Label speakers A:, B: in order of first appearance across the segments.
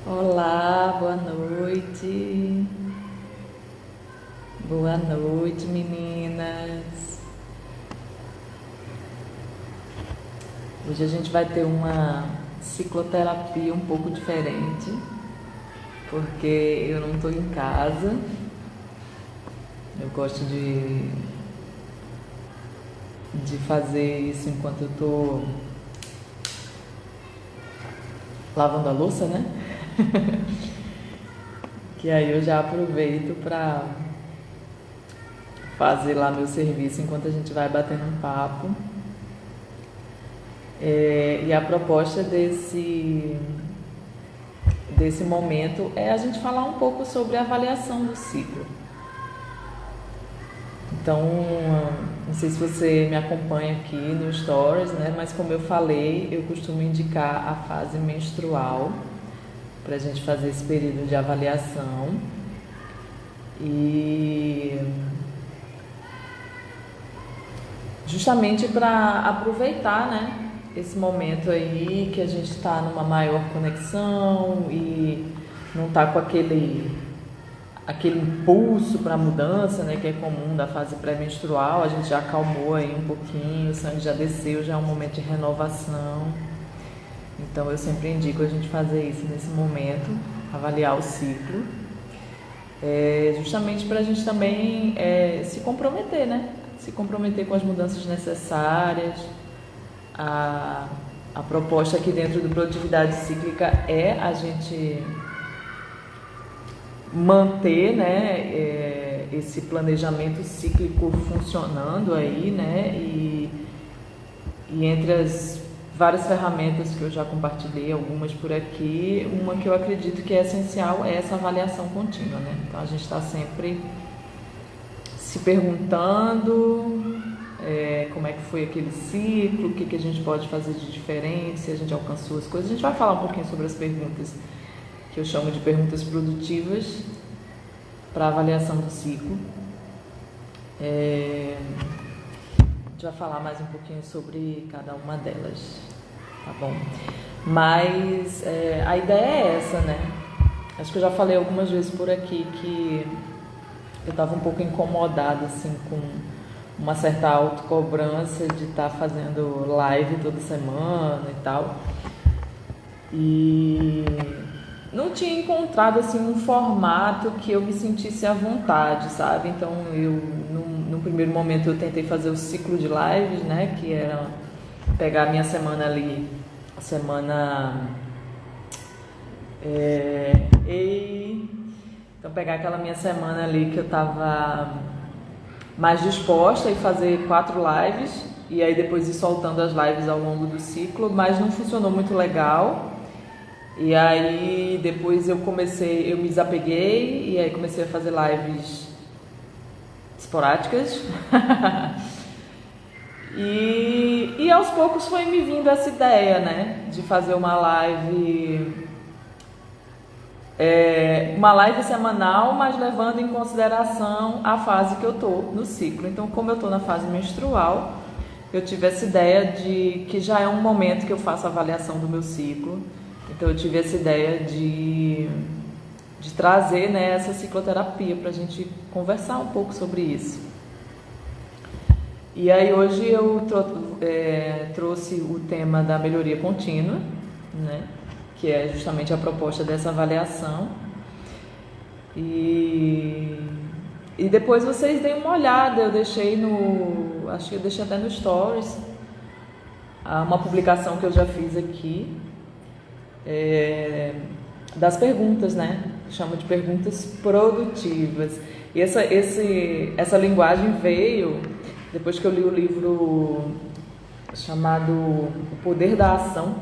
A: Olá, boa noite. Boa noite, meninas. Hoje a gente vai ter uma cicloterapia um pouco diferente, porque eu não estou em casa. Eu gosto de fazer isso enquanto eu estou lavando a louça, né? Que aí eu já aproveito para fazer lá meu serviço enquanto a gente vai batendo um papo. E a proposta desse momento é a gente falar um pouco sobre a avaliação do ciclo. Então, não sei se você me acompanha aqui no Stories, né? Mas como eu falei, eu costumo indicar a fase menstrual para a gente fazer esse período de avaliação. E justamente para aproveitar, né, esse momento aí que a gente está numa maior conexão e não está com aquele impulso para a mudança, né, que é comum da fase pré-menstrual. A gente já acalmou aí um pouquinho, o sangue já desceu, já é um momento de renovação. Então eu sempre indico a gente fazer isso nesse momento, avaliar o ciclo, justamente para a gente também se comprometer, né? Se comprometer com as mudanças necessárias. A proposta aqui dentro do Produtividade Cíclica é a gente manter, né, esse planejamento cíclico funcionando aí, né, e entre as várias ferramentas que eu já compartilhei, algumas por aqui, uma que eu acredito que é essencial é essa avaliação contínua, né? Então a gente está sempre se perguntando como é que foi aquele ciclo, o que a gente pode fazer de diferente, se a gente alcançou as coisas. A gente vai falar um pouquinho sobre as perguntas que eu chamo de perguntas produtivas para avaliação do ciclo. A gente vai falar mais um pouquinho sobre cada uma delas, tá bom? Mas a ideia é essa, né? Acho que eu já falei algumas vezes por aqui que eu estava um pouco incomodada, assim, com uma certa autocobrança de estar fazendo live toda semana e tal. E não tinha encontrado, assim, um formato que eu me sentisse à vontade, sabe? Então, no primeiro momento, eu tentei fazer o ciclo de lives, né? Que era pegar a minha semana ali, a semana... Então, pegar aquela minha semana ali que eu estava mais disposta e fazer 4 lives, e aí depois ir soltando as lives ao longo do ciclo, mas não funcionou muito legal. E aí depois eu me desapeguei e aí comecei a fazer lives esporádicas. e aos poucos foi me vindo essa ideia, né, de fazer uma live semanal, mas levando em consideração a fase que eu tô no ciclo. Então, como eu tô na fase menstrual, eu tive essa ideia de que já é um momento que eu faço a avaliação do meu ciclo. Então eu tive essa ideia de trazer, né, essa cicloterapia para a gente conversar um pouco sobre isso. E aí hoje eu trouxe o tema da melhoria contínua, né, que é justamente a proposta dessa avaliação. E depois vocês deem uma olhada, acho que eu deixei até no Stories, uma publicação que eu já fiz aqui, das perguntas, né? Chamo de perguntas produtivas. E essa linguagem veio depois que eu li o livro chamado O Poder da Ação.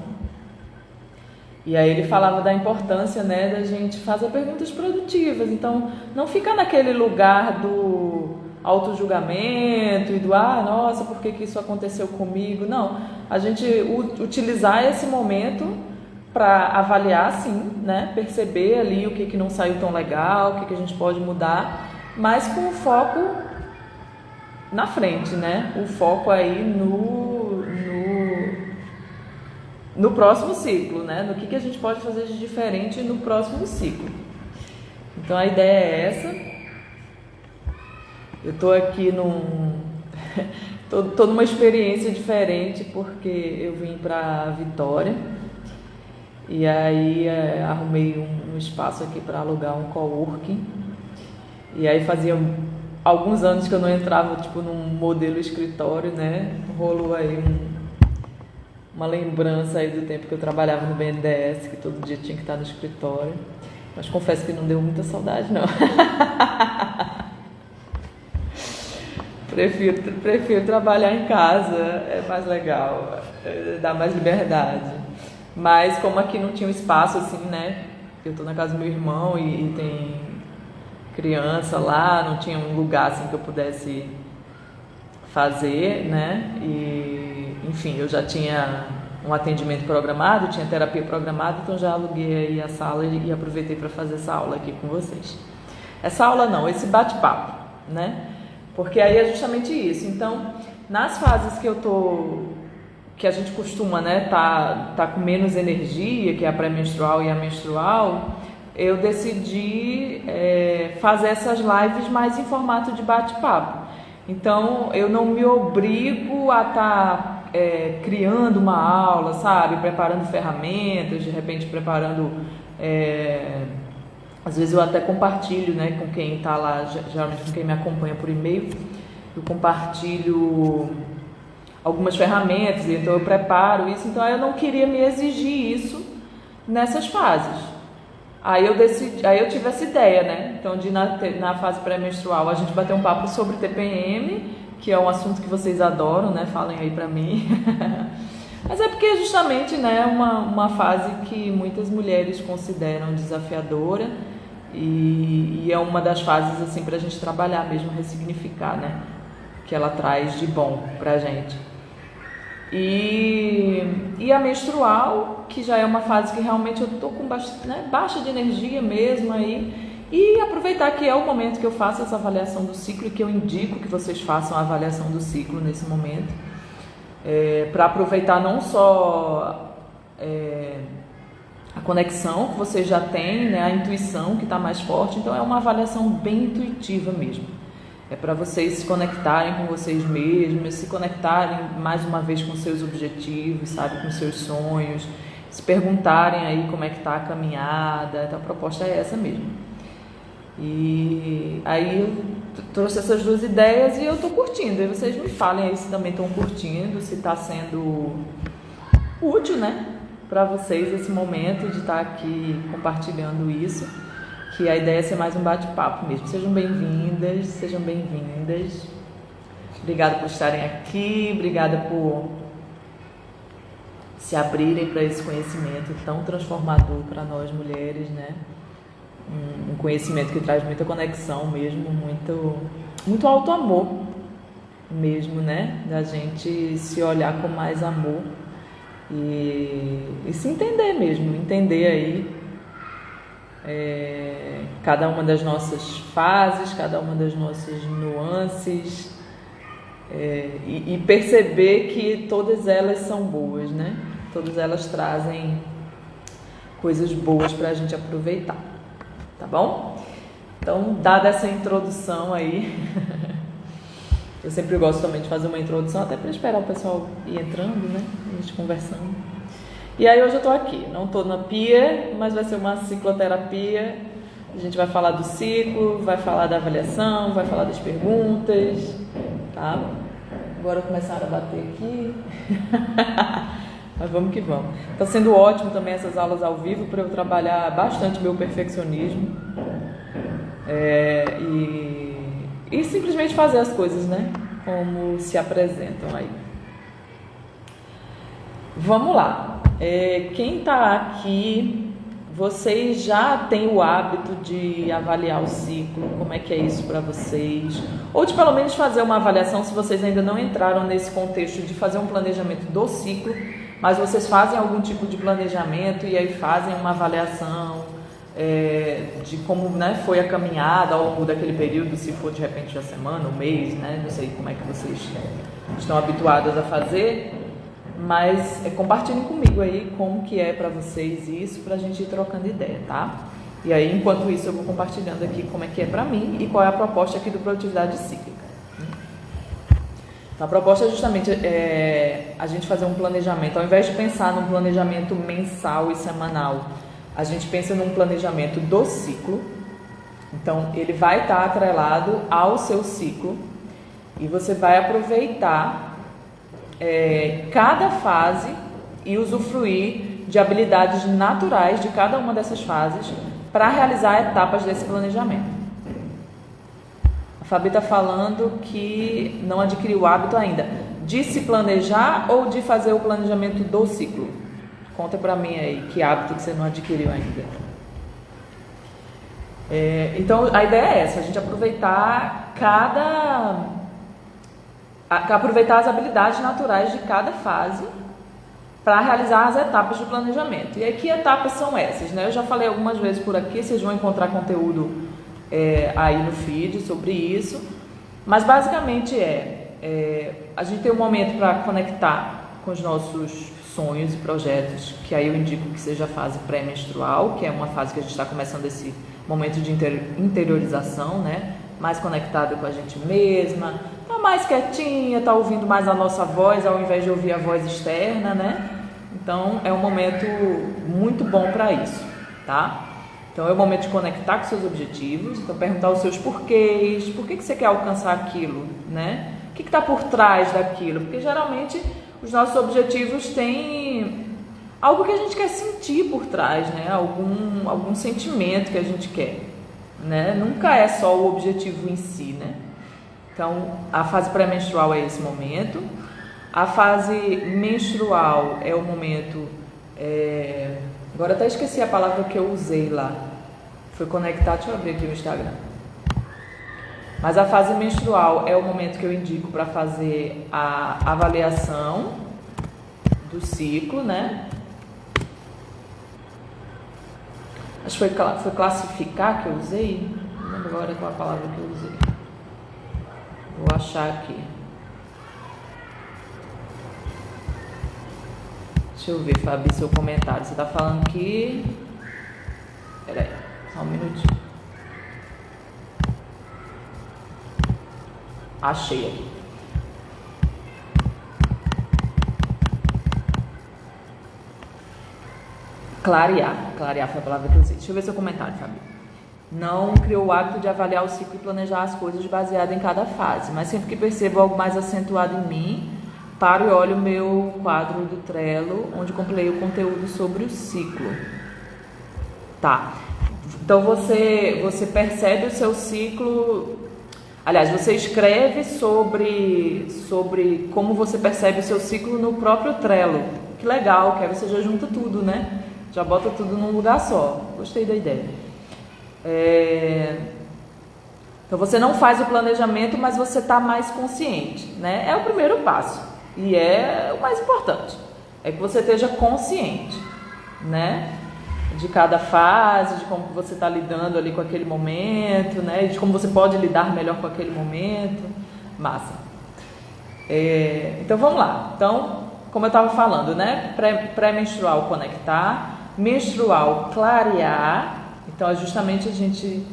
A: E aí ele falava da importância, né, da gente fazer perguntas produtivas. Então, não ficar naquele lugar do autojulgamento e do nossa, por que isso aconteceu comigo? Não, a gente utilizar esse momento para avaliar, sim, né? Perceber ali o que não saiu tão legal, o que a gente pode mudar, mas com o foco na frente, né? O foco aí no próximo ciclo, né? No que a gente pode fazer de diferente no próximo ciclo. Então a ideia é essa. Eu estou aqui tô numa experiência diferente porque eu vim para Vitória e aí arrumei um espaço aqui para alugar um coworking. E aí fazia alguns anos que eu não entrava tipo num modelo escritório, né? Rolou aí uma lembrança aí do tempo que eu trabalhava no BNDES, que todo dia tinha que estar no escritório. Mas confesso que não deu muita saudade, não. Prefiro trabalhar em casa, é mais legal, dá mais liberdade. Mas como aqui não tinha um espaço assim, né? Eu tô na casa do meu irmão e tem criança lá, não tinha um lugar assim que eu pudesse fazer, né? E, enfim, eu já tinha um atendimento programado, tinha terapia programada, então já aluguei aí a sala e aproveitei para fazer essa aula aqui com vocês. Essa aula não, esse bate-papo, né? Porque aí é justamente isso. Então, nas fases que a gente costuma, né, tá com menos energia, que é a pré-menstrual e a menstrual, eu decidi fazer essas lives mais em formato de bate-papo. Então, eu não me obrigo a estar criando uma aula, sabe? Preparando ferramentas, de repente preparando... Às vezes eu até compartilho, né, com quem está lá, geralmente com quem me acompanha por e-mail, eu compartilho algumas ferramentas, então eu preparo isso. Então eu não queria me exigir isso nessas fases. Aí eu tive essa ideia, né? Então na fase pré-menstrual a gente bateu um papo sobre TPM, que é um assunto que vocês adoram, né? Falem aí pra mim. Mas é porque justamente, né, uma fase que muitas mulheres consideram desafiadora e é uma das fases assim pra gente trabalhar mesmo, ressignificar, né? Que ela traz de bom pra gente. E a menstrual, que já é uma fase que realmente eu tô com baixa de energia mesmo aí, e aproveitar que é o momento que eu faço essa avaliação do ciclo e que eu indico que vocês façam a avaliação do ciclo nesse momento, para aproveitar não só a conexão que vocês já têm, né, a intuição que está mais forte. Então é uma avaliação bem intuitiva mesmo. É para vocês se conectarem com vocês mesmos, se conectarem mais uma vez com seus objetivos, sabe, com seus sonhos, se perguntarem aí como é que está a caminhada. Então a proposta é essa mesmo. E aí eu trouxe essas duas ideias e eu estou curtindo. E vocês me falem aí se também estão curtindo, se está sendo útil, né, para vocês esse momento de estar aqui compartilhando isso. Que a ideia é ser mais um bate-papo mesmo. Sejam bem-vindas, sejam bem-vindas. Obrigada por estarem aqui, obrigada por se abrirem para esse conhecimento tão transformador para nós mulheres, né? Um conhecimento que traz muita conexão mesmo, muito auto-amor mesmo, né? Da gente se olhar com mais amor e se entender mesmo, entender aí cada uma das nossas fases, cada uma das nossas nuances, e perceber que todas elas são boas, né? Todas elas trazem coisas boas para a gente aproveitar, tá bom? Então, dada essa introdução aí, eu sempre gosto também de fazer uma introdução, até para esperar o pessoal ir entrando, né? A gente conversando. E aí hoje eu tô aqui, não tô na pia, mas vai ser uma cicloterapia. A gente vai falar do ciclo, vai falar da avaliação, vai falar das perguntas, tá? Agora começaram a bater aqui. Mas vamos que vamos. Tá sendo ótimo também essas aulas ao vivo para eu trabalhar bastante meu perfeccionismo. E simplesmente fazer as coisas, né? Como se apresentam aí. Vamos lá. Quem está aqui, vocês já têm o hábito de avaliar o ciclo? Como é que é isso para vocês? Ou de pelo menos fazer uma avaliação, se vocês ainda não entraram nesse contexto de fazer um planejamento do ciclo, mas vocês fazem algum tipo de planejamento e aí fazem uma avaliação de como, né, foi a caminhada ao longo daquele período, se for de repente a semana, o mês, né? Não sei como é que vocês estão habituados a fazer. Mas compartilhem comigo aí como que é para vocês isso, para a gente ir trocando ideia, tá? E aí, enquanto isso, eu vou compartilhando aqui como é que é para mim e qual é a proposta aqui do Produtividade Cíclica. Então, a proposta é justamente a gente fazer um planejamento. Ao invés de pensar num planejamento mensal e semanal, a gente pensa num planejamento do ciclo. Então, ele vai estar atrelado ao seu ciclo e você vai aproveitar cada fase e usufruir de habilidades naturais de cada uma dessas fases para realizar etapas desse planejamento. A Fabi está falando que não adquiriu o hábito ainda de se planejar ou de fazer o planejamento do ciclo. Conta para mim aí, que hábito que você não adquiriu ainda. Então, a ideia é essa, a gente aproveitar aproveitar as habilidades naturais de cada fase para realizar as etapas do planejamento. E aí, que etapas são essas, né? Eu já falei algumas vezes por aqui, vocês vão encontrar conteúdo aí no feed sobre isso, mas basicamente a gente tem um momento para conectar com os nossos sonhos e projetos, que aí eu indico que seja a fase pré-menstrual, que é uma fase que a gente está começando esse momento de interiorização, né? Mais conectado com a gente mesma, tá mais quietinha, tá ouvindo mais a nossa voz ao invés de ouvir a voz externa, né? Então é um momento muito bom para isso, tá? Então é o momento de conectar com seus objetivos, então perguntar os seus porquês, por que você quer alcançar aquilo, né? O que está por trás daquilo? Porque geralmente os nossos objetivos têm algo que a gente quer sentir por trás, né? Algum sentimento que a gente quer, né? Nunca é só o objetivo em si, né? Então a fase pré-menstrual é esse momento. A fase menstrual é o momento... Agora até esqueci a palavra que eu usei lá. Foi conectar, deixa eu abrir aqui o Instagram. Mas a fase menstrual é o momento que eu indico para fazer a avaliação do ciclo, né? Acho que foi classificar que eu usei. Não lembro agora qual a palavra que eu usei. Vou achar aqui. Deixa eu ver, Fabi, seu comentário. Você está falando que... Peraí, só um minutinho. Achei aqui. Clarear foi a palavra que eu usei. Deixa eu ver seu comentário, Fabi. Não criou o hábito de avaliar o ciclo e planejar as coisas baseado em cada fase, mas sempre que percebo algo mais acentuado em mim, paro e olho o meu quadro do Trello, onde compilei o conteúdo sobre o ciclo. Tá. Então você percebe o seu ciclo. Aliás, você escreve sobre como você percebe o seu ciclo no próprio Trello. Que legal, que aí você já junta tudo, né? Já bota tudo num lugar só. Gostei da ideia. Então você não faz o planejamento, mas você está mais consciente, né? É o primeiro passo. E é o mais importante, é que você esteja consciente, né? De cada fase, de como você está lidando ali com aquele momento, né? De como você pode lidar melhor com aquele momento. Massa. Então vamos lá. Então, como eu estava falando, né? Pré-menstrual, conectar. Menstrual, clarear. Então é justamente a gente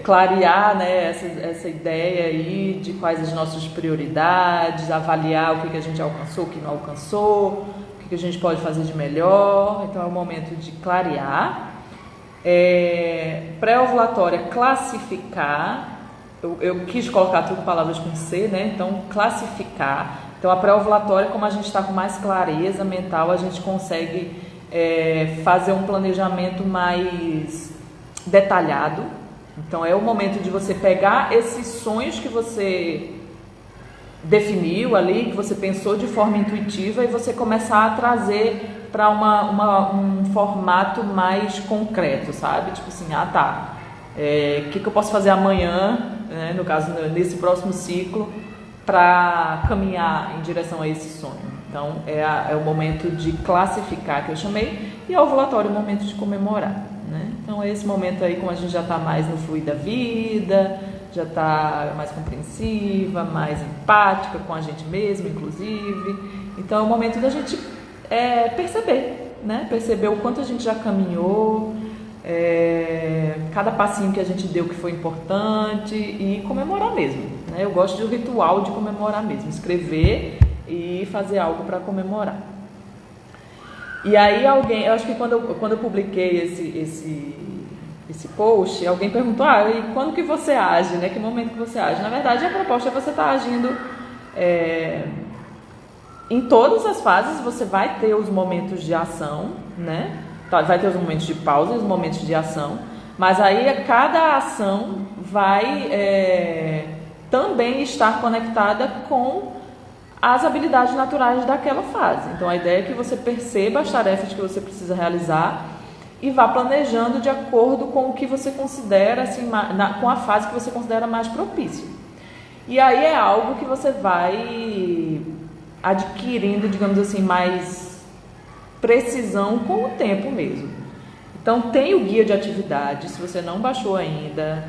A: clarear, né, essa ideia aí de quais as nossas prioridades, avaliar o que a gente alcançou, o que não alcançou, o que a gente pode fazer de melhor. Então é o momento de clarear. Pré-ovulatória, classificar. Eu quis colocar tudo palavras com C, né? Então classificar. Então a pré-ovulatória, como a gente está com mais clareza mental, a gente consegue fazer um planejamento mais detalhado. Então é o momento de você pegar esses sonhos que você definiu ali, que você pensou de forma intuitiva, e você começar a trazer para um formato mais concreto, sabe? Tipo assim, tá, o que eu posso fazer amanhã, né, no caso, nesse próximo ciclo, para caminhar em direção a esse sonho. Então é o momento de classificar, que eu chamei, e é o ovulatório, o momento de comemorar, né? Então é esse momento aí, como a gente já está mais no fluir da vida, já está mais compreensiva, mais empática com a gente mesmo, inclusive. Então é o momento da gente perceber, né? Perceber o quanto a gente já caminhou, cada passinho que a gente deu que foi importante e comemorar mesmo, né? Eu gosto do ritual de comemorar mesmo, escrever e fazer algo para comemorar. E aí alguém, eu acho que quando eu publiquei esse post, alguém perguntou, e quando que você age, né? Que momento que você age? Na verdade, a proposta é você estar agindo em todas as fases. Você vai ter os momentos de ação, né? Vai ter os momentos de pausa e os momentos de ação, mas aí cada ação vai também estar conectada com as habilidades naturais daquela fase. Então a ideia é que você perceba as tarefas que você precisa realizar e vá planejando de acordo com o que você considera, assim, com a fase que você considera mais propícia. E aí é algo que você vai adquirindo, digamos assim, mais precisão com o tempo mesmo. Então tem o guia de atividades, se você não baixou ainda,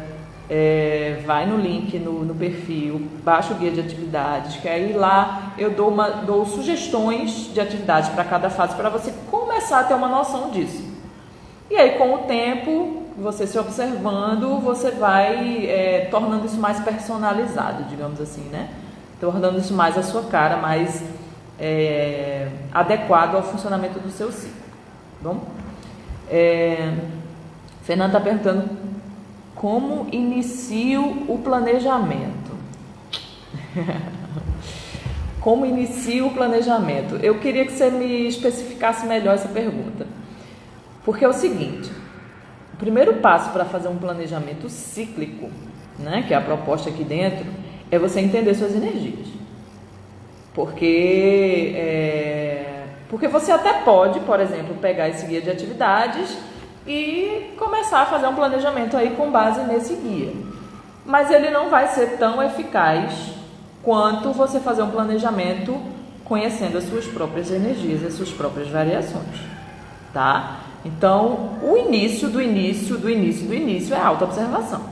A: vai no link no perfil, baixa o guia de atividades, que aí lá eu dou sugestões de atividades para cada fase, para você começar a ter uma noção disso. E aí com o tempo, você se observando, você vai tornando isso mais personalizado, digamos assim, né? Tornando isso mais a sua cara, mais adequado ao funcionamento do seu ciclo. Bom? Fernanda está perguntando como inicio o planejamento. Como inicio o planejamento? Eu queria que você me especificasse melhor essa pergunta. Porque é o seguinte, o primeiro passo para fazer um planejamento cíclico, né, que é a proposta aqui dentro, é você entender suas energias. Porque você até pode, por exemplo, pegar esse guia de atividades e começar a fazer um planejamento aí com base nesse guia. Mas ele não vai ser tão eficaz quanto você fazer um planejamento conhecendo as suas próprias energias, as suas próprias variações, tá? Então, o início do início é a autoobservação.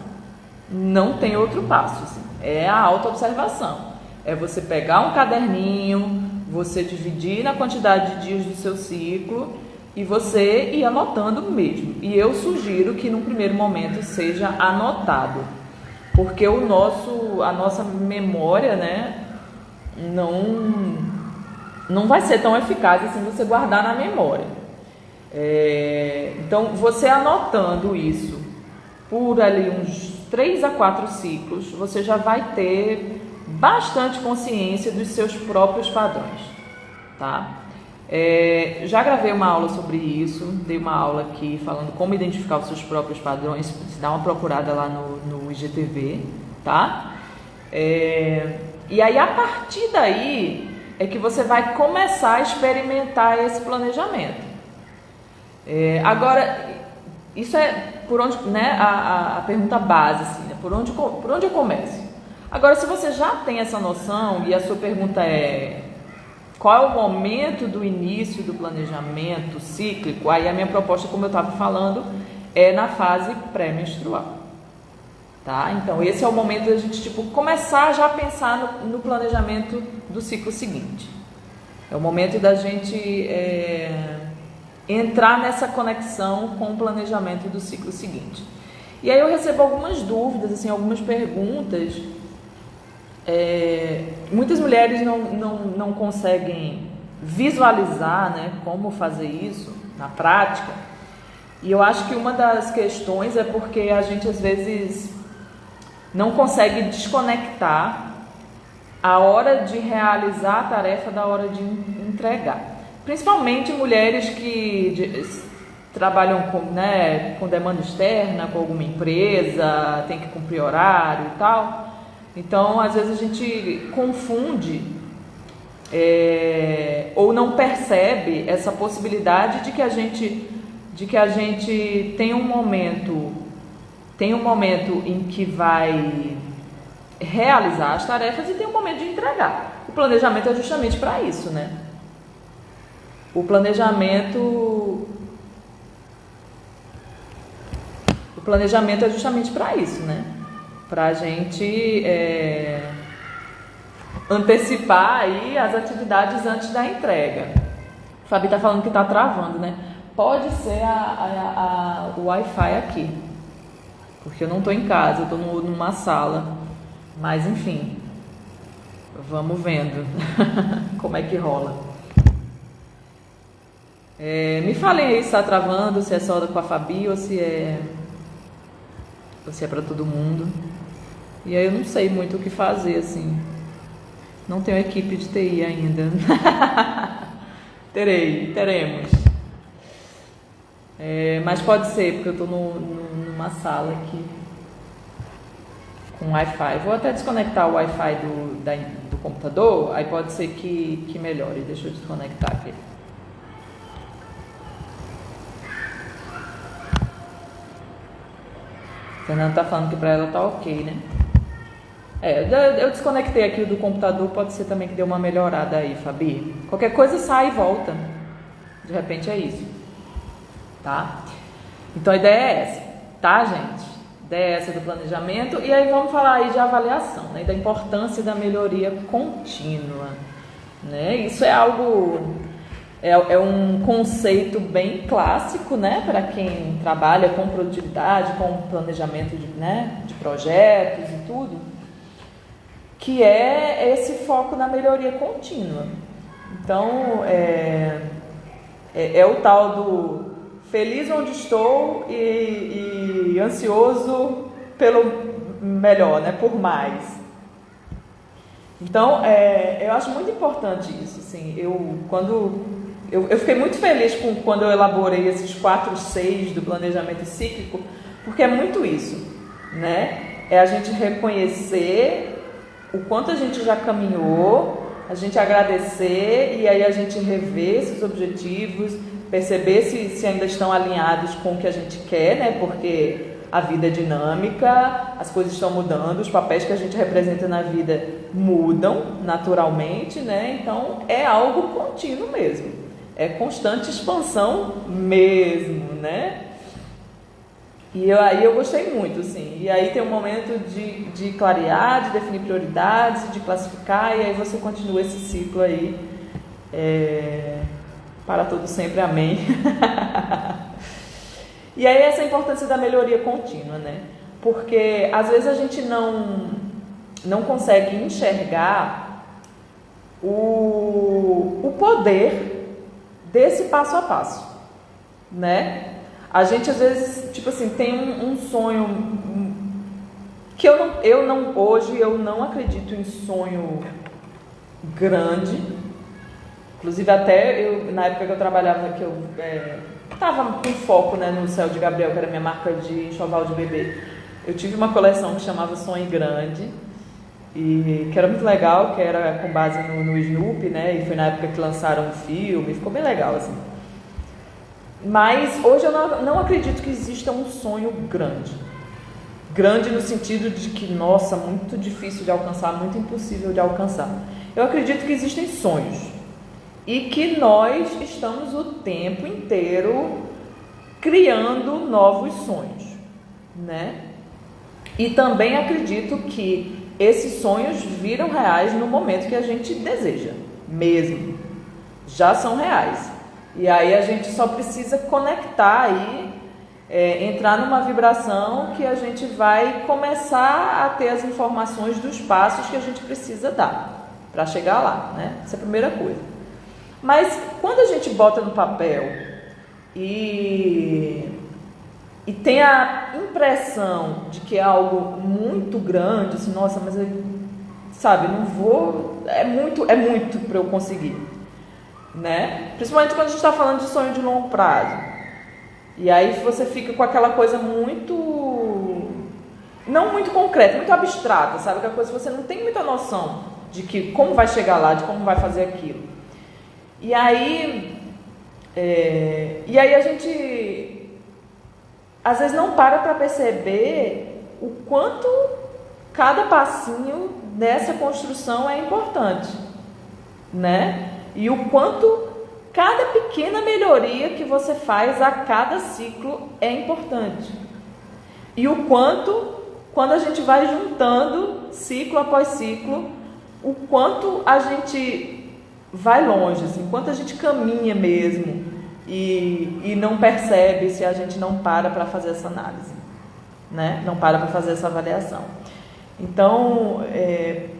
A: Não tem outro passo, assim. É a autoobservação. É você pegar um caderninho, você dividir na quantidade de dias do seu ciclo e você ir anotando mesmo. E eu sugiro que num primeiro momento seja anotado, porque a nossa memória, né, não vai ser tão eficaz assim você guardar na memória. Então, você anotando isso por ali uns 3 a 4 ciclos, você já vai ter bastante consciência dos seus próprios padrões, tá? Já gravei uma aula sobre isso, dei uma aula aqui falando como identificar os seus próprios padrões, você dá uma procurada lá no IGTV, tá? E aí, a partir daí, é que você vai começar a experimentar esse planejamento. Agora, isso é por onde, né, a pergunta base, assim, né? Por onde eu começo? Agora, se você já tem essa noção e a sua pergunta é qual é o momento do início do planejamento cíclico, aí a minha proposta, como eu estava falando, é na fase pré-menstrual, tá? Então, esse é o momento da gente começar já a pensar no planejamento do ciclo seguinte. É o momento da gente entrar nessa conexão com o planejamento do ciclo seguinte. E aí eu recebo algumas dúvidas, assim, algumas perguntas. Muitas mulheres não conseguem visualizar, né, como fazer isso na prática, e eu acho que uma das questões é porque a gente às vezes não consegue desconectar a hora de realizar a tarefa da hora de entregar, principalmente mulheres que trabalham com demanda externa, com alguma empresa, tem que cumprir horário e tal. Então, às vezes a gente confunde ou não percebe essa possibilidade de que a gente tem um momento em que vai realizar as tarefas e tem um momento de entregar. O planejamento é justamente para isso, né? O planejamento é justamente para isso, né? Para a gente antecipar aí as atividades antes da entrega. O Fabi tá falando que tá travando, né? Pode ser o Wi-Fi aqui, porque eu não tô em casa, eu tô numa sala. Mas enfim, vamos vendo como é que rola. Me falem aí se está travando, se é só com a Fabi ou se é para todo mundo. E aí eu não sei muito o que fazer, assim. Não tenho equipe de TI ainda. Teremos. Mas pode ser, porque eu estou numa sala aqui com Wi-Fi. Vou até desconectar o Wi-Fi do computador, aí pode ser que melhore. Deixa eu desconectar aqui. Fernanda tá falando que para ela tá ok, né? Eu desconectei aqui o do computador, pode ser também que deu uma melhorada aí, Fabi. Qualquer coisa sai e volta. De repente é isso. Tá? Então a ideia é essa, tá, gente? A ideia é essa do planejamento. E aí vamos falar aí de avaliação, né? Da importância da melhoria contínua, né? Isso é algo... É um conceito bem clássico, né, para quem trabalha com produtividade, com planejamento de projetos e tudo, que é esse foco na melhoria contínua. Então, é o tal do feliz onde estou e ansioso pelo melhor, né, por mais. Então, eu acho muito importante isso, assim, eu fiquei muito feliz quando eu elaborei esses 4 Cs do planejamento cíclico, porque é muito isso, né? É a gente reconhecer o quanto a gente já caminhou, a gente agradecer e aí a gente rever esses objetivos, perceber se ainda estão alinhados com o que a gente quer, né? Porque a vida é dinâmica, as coisas estão mudando, os papéis que a gente representa na vida mudam naturalmente, né? Então é algo contínuo mesmo. É constante expansão mesmo, né? E aí eu gostei muito, assim. E aí tem um momento de clarear, de definir prioridades, de classificar, e aí você continua esse ciclo aí para todo sempre, amém. E aí essa importância da melhoria contínua, né? Porque às vezes a gente não consegue enxergar o poder desse passo a passo, né? A gente às vezes, tipo assim, tem um sonho que hoje eu não acredito em sonho grande. Inclusive até na época que eu trabalhava, que eu estava com foco, né, no Céu de Gabriel, que era minha marca de enxoval de bebê. Eu tive uma coleção que chamava Sonho Grande, e que era muito legal, que era com base no Snoopy, né? E foi na época que lançaram um filme, ficou bem legal, assim. Mas hoje eu não acredito que exista um sonho grande. Grande no sentido de que, nossa, muito difícil de alcançar, muito impossível de alcançar. Eu acredito que existem sonhos. E que nós estamos o tempo inteiro criando novos sonhos, né? E também acredito que esses sonhos viram reais no momento que a gente deseja, mesmo. Já são reais. E aí a gente só precisa conectar aí, entrar numa vibração que a gente vai começar a ter as informações dos passos que a gente precisa dar para chegar lá, né? Essa é a primeira coisa. Mas quando a gente bota no papel e tem a impressão de que é algo muito grande, assim, nossa, mas eu, sabe, não vou, é muito para eu conseguir, né? Principalmente quando a gente está falando de sonho de longo prazo. E aí você fica com aquela coisa não muito concreta, muito abstrata, sabe? Aquela coisa que você não tem muita noção de que como vai chegar lá, de como vai fazer aquilo. E aí a gente às vezes não para perceber o quanto cada passinho nessa construção é importante, né? E o quanto cada pequena melhoria que você faz a cada ciclo é importante. E o quanto, quando a gente vai juntando ciclo após ciclo, o quanto a gente vai longe, assim, o quanto a gente caminha mesmo e não percebe se a gente não para fazer essa análise, né? Não para fazer essa avaliação. Então,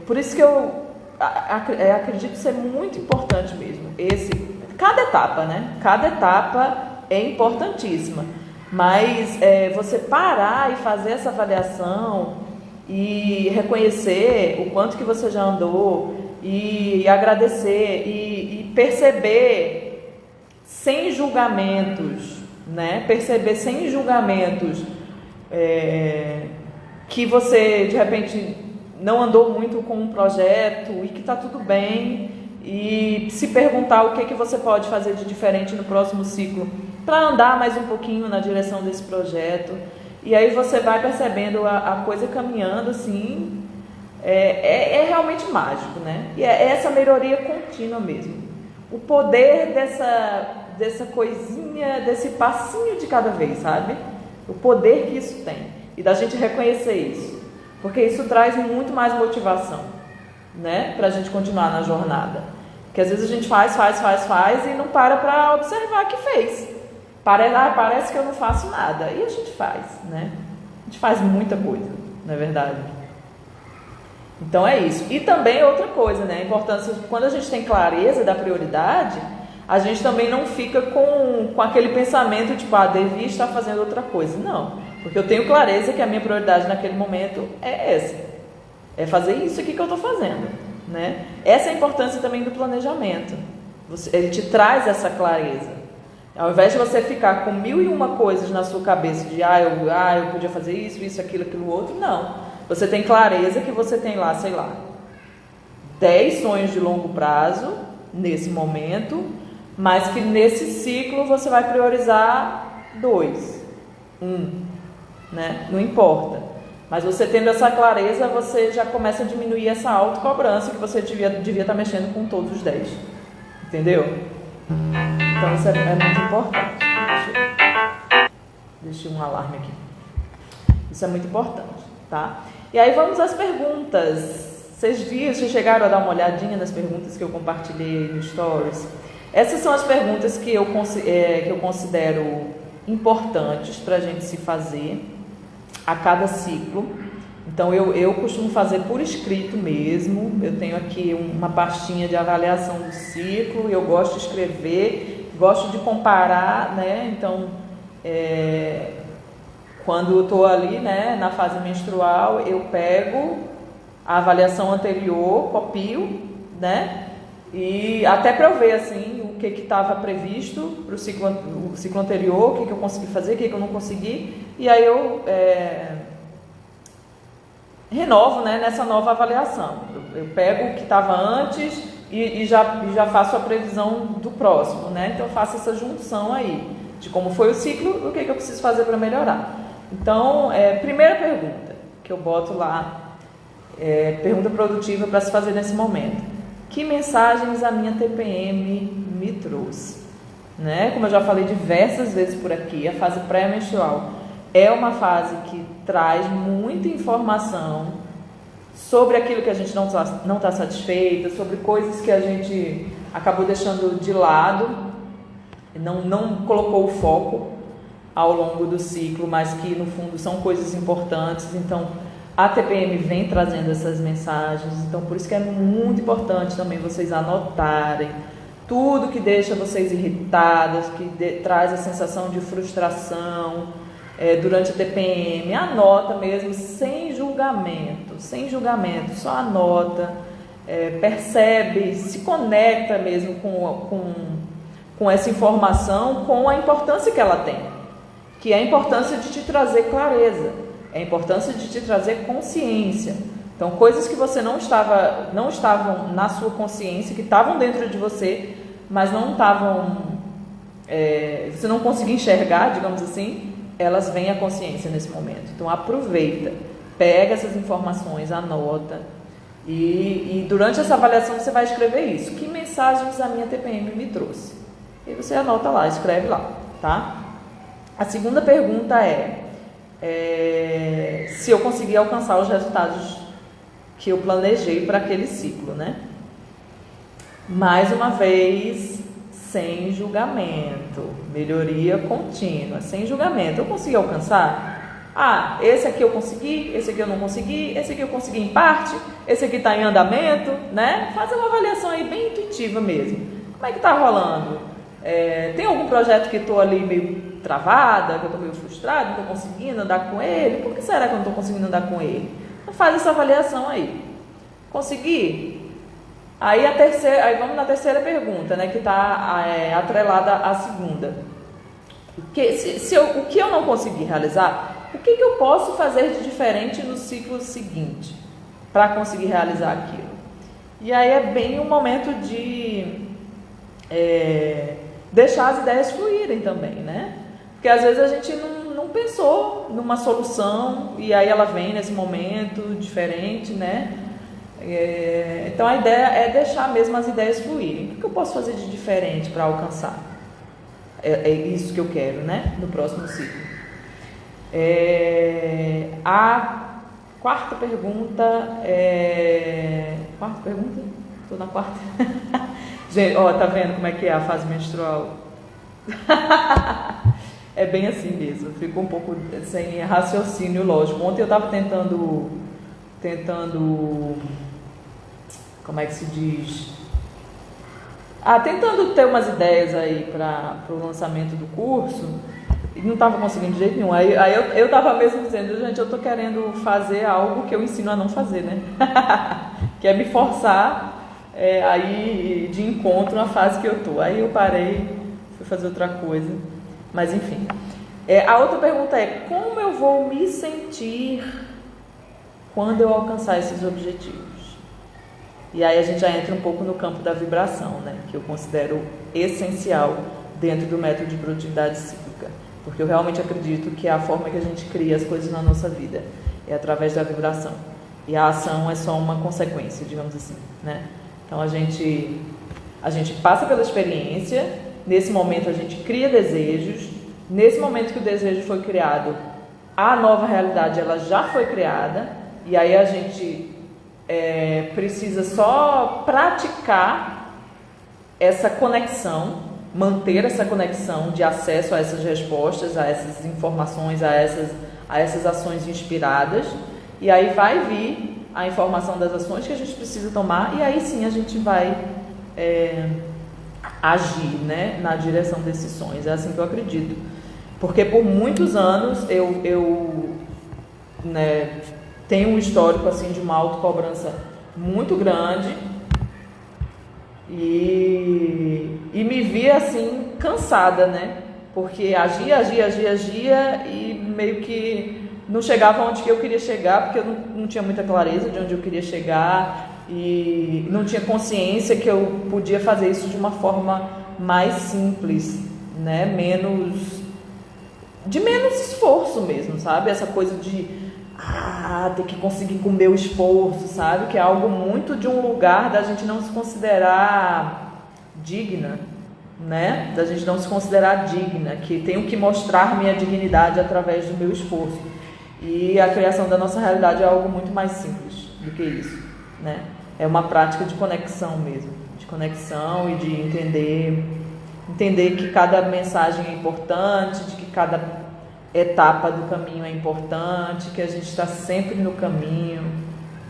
A: por isso que eu acredito ser muito importante mesmo cada etapa, né? Cada etapa é importantíssima, mas você parar e fazer essa avaliação e reconhecer o quanto que você já andou e agradecer e perceber sem julgamentos, né? Perceber sem julgamentos que você de repente não andou muito com um projeto e que está tudo bem, e se perguntar o que você pode fazer de diferente no próximo ciclo para andar mais um pouquinho na direção desse projeto. E aí você vai percebendo a coisa caminhando assim, é realmente mágico, né? E é essa melhoria contínua mesmo. O poder dessa coisinha, desse passinho de cada vez, sabe? O poder que isso tem. E da gente reconhecer isso. Porque isso traz muito mais motivação, né? Pra gente continuar na jornada. Porque às vezes a gente faz e não para observar que fez. Parece que eu não faço nada. E a gente faz, né? A gente faz muita coisa, não é verdade? Então é isso. E também outra coisa, né? A importância, quando a gente tem clareza da prioridade, a gente também não fica com aquele pensamento tipo, devia estar fazendo outra coisa. Não, porque eu tenho clareza que a minha prioridade naquele momento é essa. É fazer isso aqui que eu estou fazendo, né? Essa é a importância também do planejamento. Ele te traz essa clareza. Ao invés de você ficar com 1001 coisas na sua cabeça de eu podia fazer isso, aquilo, outro, não. Você tem clareza que você tem lá, 10 sonhos de longo prazo nesse momento, mas que nesse ciclo você vai priorizar 2, 1, né? Não importa. Mas você tendo essa clareza, você já começa a diminuir essa autocobrança que você devia estar mexendo com todos os 10. Entendeu? Então isso é muito importante. Deixa um alarme aqui. Isso é muito importante, tá? E aí vamos às perguntas. Vocês chegaram a dar uma olhadinha nas perguntas que eu compartilhei no Stories? Essas são as perguntas que eu considero importantes para a gente se fazer a cada ciclo. Então eu costumo fazer por escrito mesmo. Eu tenho aqui uma pastinha de avaliação do ciclo, eu gosto de escrever, gosto de comparar, né? Então quando eu estou ali, né, na fase menstrual, eu pego a avaliação anterior, copio, né? E até para eu ver assim o que estava previsto para o ciclo anterior, o que eu consegui fazer, o que eu não consegui, e aí eu renovo, né, nessa nova avaliação. Eu pego o que estava antes e já faço a previsão do próximo, né? Então eu faço essa junção aí de como foi o ciclo, o que eu preciso fazer para melhorar. Então, primeira pergunta que eu boto lá, pergunta produtiva para se fazer nesse momento: que mensagens a minha TPM me trouxe? Né? Como eu já falei diversas vezes por aqui, a fase pré-menstrual é uma fase que traz muita informação sobre aquilo que a gente não está satisfeita, sobre coisas que a gente acabou deixando de lado, não colocou o foco ao longo do ciclo, mas que no fundo são coisas importantes. Então a TPM vem trazendo essas mensagens, então por isso que é muito importante também vocês anotarem tudo que deixa vocês irritadas, que traz a sensação de frustração durante a TPM. Anota mesmo, sem julgamento, só anota, percebe, se conecta mesmo com essa informação, com a importância que ela tem, que é a importância de te trazer clareza, é a importância de te trazer consciência. Então, coisas que você não estavam na sua consciência, que estavam dentro de você, mas não estavam, você não conseguia enxergar, digamos assim, elas vêm à consciência nesse momento. Então, aproveita, pega essas informações, anota, e durante essa avaliação você vai escrever isso. Que mensagens a minha TPM me trouxe? E você anota lá, escreve lá, tá? A segunda pergunta se eu conseguir alcançar os resultados que eu planejei para aquele ciclo, né? Mais uma vez, sem julgamento, melhoria contínua, sem julgamento. Eu consegui alcançar? Ah, esse aqui eu consegui, esse aqui eu não consegui, esse aqui eu consegui em parte, esse aqui está em andamento, né? Fazer uma avaliação aí bem intuitiva mesmo. Como é que está rolando? Tem algum projeto que estou ali meio travada, que eu estou meio frustrada, não estou conseguindo andar com ele? Por que será que eu não estou conseguindo andar com ele? Então faz essa avaliação aí. Consegui? Aí vamos na terceira pergunta, né, que está atrelada à segunda. O que eu não consegui realizar, o que eu posso fazer de diferente no ciclo seguinte para conseguir realizar aquilo? E aí é bem um momento de deixar as ideias fluírem também, né? Porque às vezes a gente não pensou numa solução e aí ela vem nesse momento diferente, né? Então a ideia é deixar mesmo as ideias fluírem. O que eu posso fazer de diferente para alcançar? É isso que eu quero, né? No próximo ciclo. A quarta pergunta Quarta pergunta? Estou na quarta. Gente, ó, tá vendo como é que é a fase menstrual? É bem assim mesmo. Fico um pouco sem raciocínio lógico. Ontem eu estava tentando como é que se diz? Tentando ter umas ideias aí para o lançamento do curso e não estava conseguindo de jeito nenhum. Aí eu estava mesmo dizendo, gente, eu estou querendo fazer algo que eu ensino a não fazer, né? Que é me forçar aí de encontro na fase que eu estou. Aí eu parei, fui fazer outra coisa. Mas enfim. A outra pergunta é, como eu vou me sentir quando eu alcançar esses objetivos? E aí a gente já entra um pouco no campo da vibração, né? Que eu considero essencial dentro do método de produtividade cíclica. Porque eu realmente acredito que é a forma que a gente cria as coisas na nossa vida é através da vibração. E a ação é só uma consequência, digamos assim, né? Então a gente passa pela experiência, nesse momento a gente cria desejos, nesse momento que o desejo foi criado, a nova realidade ela já foi criada, e aí a gente precisa só praticar essa conexão, manter essa conexão de acesso a essas respostas, a essas informações, a essas ações inspiradas, e aí vai vir a informação das ações que a gente precisa tomar, e aí sim a gente vai agir, né, na direção desses sonhos. É assim que eu acredito, porque por muitos anos eu tenho um histórico assim de uma autocobrança muito grande e me via assim cansada, né? Porque agia e meio que não chegava onde que eu queria chegar, porque eu não tinha muita clareza de onde eu queria chegar e não tinha consciência que eu podia fazer isso de uma forma mais simples, né? Menos esforço mesmo, sabe? Essa coisa de ter que conseguir com o meu esforço, sabe? Que é algo muito de um lugar da gente não se considerar digna, né? Da gente não se considerar digna, que tenho que mostrar minha dignidade através do meu esforço. E a criação da nossa realidade é algo muito mais simples do que isso, né? É uma prática de conexão mesmo, de conexão e de entender que cada mensagem é importante, de que cada etapa do caminho é importante, que a gente está sempre no caminho,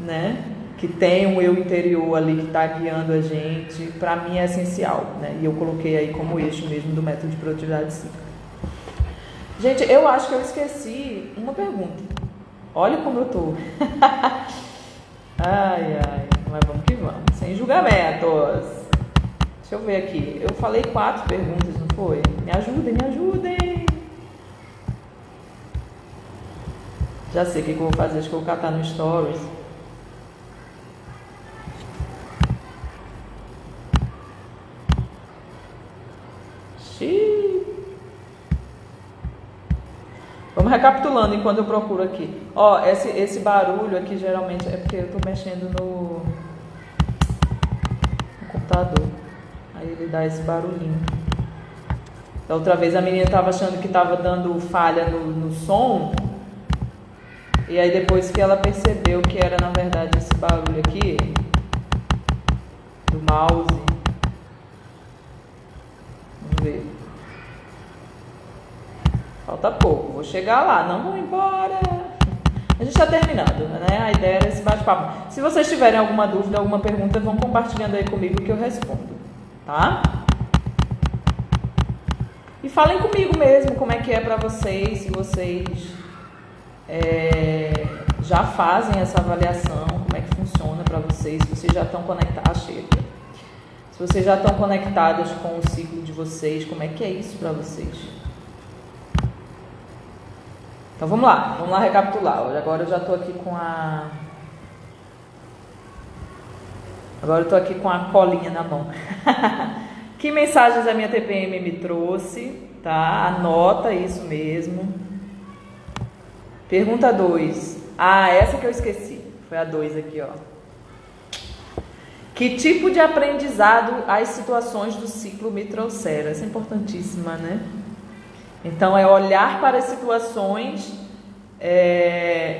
A: né? Que tem um eu interior ali que está guiando a gente. Para mim é essencial, né? E eu coloquei aí como eixo mesmo do método de produtividade cíclica. Gente, eu acho que eu esqueci uma pergunta. Olha como eu tô. Ai, mas vamos que vamos, sem julgamentos. Deixa eu ver aqui. Eu falei 4 perguntas, não foi? Me ajudem. Já sei o que eu vou fazer, acho que eu vou catar no Stories. Xiii. Vamos recapitulando enquanto eu procuro aqui. Ó, esse barulho aqui geralmente é porque eu estou mexendo no computador. Aí ele dá esse barulhinho. Da outra vez a menina estava achando que estava dando falha no som. E aí depois que ela percebeu que era na verdade esse barulho aqui do mouse, vamos ver. Falta pouco, vou chegar lá, não vou embora. A gente está terminando, né? A ideia era esse bate-papo. Se vocês tiverem alguma dúvida, alguma pergunta, vão compartilhando aí comigo que eu respondo, tá? E falem comigo mesmo como é que é para vocês, se vocês já fazem essa avaliação, como é que funciona para vocês, se vocês já estão conectados, se vocês já estão conectados com o ciclo de vocês, como é que é isso para vocês? Então vamos lá recapitular. Agora eu já estou aqui com a... Agora eu estou aqui com a colinha na mão. Que mensagens a minha TPM me trouxe, tá? Anota isso mesmo. Pergunta 2. Ah, essa que eu esqueci. Foi a 2 aqui, ó. Que tipo de aprendizado as situações do ciclo me trouxeram? Essa é importantíssima, né? Então, é olhar para as situações